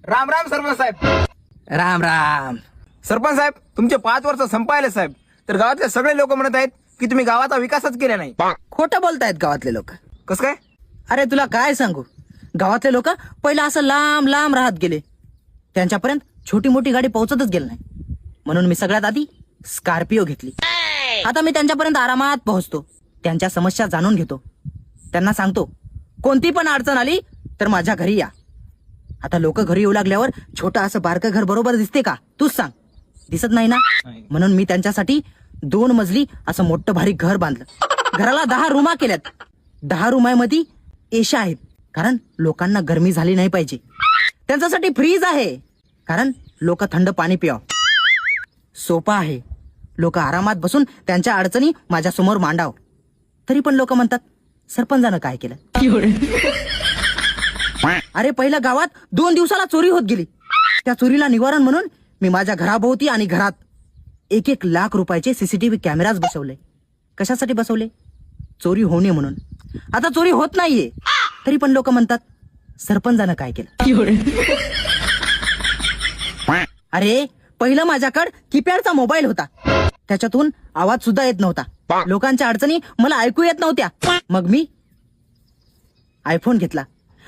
राम राम सरपंच साहेब. राम राम. सरपंच साहेब, तुमचे 5 वर्ष संपायले साहेब, तर गावातले सगळे लोक म्हणत आहेत की तुम्ही गावाचा विकासच केला नाही. खोटं बोलतायत गावातले लोक. कसं काय? अरे तुला काय सांगू, गावातले लोक पहिला असं लांब लांब राहत गेले, त्यांच्यापर्यंत छोटी मोठी गाडी पोहोचतच गेली नाही. म्हणून मी सगळ्यात आधी स्कॉर्पिओ घेतली. आता मी त्यांच्यापर्यंत आरामात पोहोचतो, त्यांच्या समस्या जाणून घेतो, त्यांना सांगतो कोणती पण अडचण आली तर माझ्या घरी या. आता लोक घरी येऊ लागल्यावर छोटं असं बारकं घर बरोबर दिसते का? तूच सांग. दिसत नाही ना? म्हणून मी त्यांच्यासाठी 2 मजली असं मोठं भारी घर बांधलं. घराला 10 रूमा केल्यात. 10 रूमामध्ये एशी आहेत, कारण लोकांना गरमी झाली नाही पाहिजे. त्यांच्यासाठी फ्रीज आहे, कारण लोक थंड पाणी पियाव. सोफा आहे, लोक आरामात बसून त्यांच्या अडचणी माझ्या समोर मांडाव. तरी पण लोक म्हणतात सरपंचानं काय केलं. अरे पहिल्या गावात 2 दिवसाला चोरी होत गेली. त्या चोरीला निवारण म्हणून मी माझ्या घराभोवती आणि घरात 1-1 लाख रुपयाचे सीसीटीव्ही कॅमेराज बसवले. कशासाठी बसवले? चोरी होऊ नये म्हणून. आता चोरी होत नाहीये, तरी पण लोक म्हणतात सरपंचानं काय केलं. अरे पहिलं माझ्याकडे कीपॅडचा मोबाईल होता, त्याच्यातून आवाज सुद्धा येत नव्हता. लोकांच्या अडचणी मला ऐकू येत नव्हत्या. मग मी आयफोन घेतला.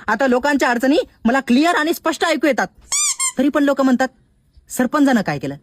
आता लोकांच्या अडचणी मला क्लिअर आणि स्पष्ट ऐकू येतात. तरी पण लोक म्हणतात सरपंचानं काय केलं.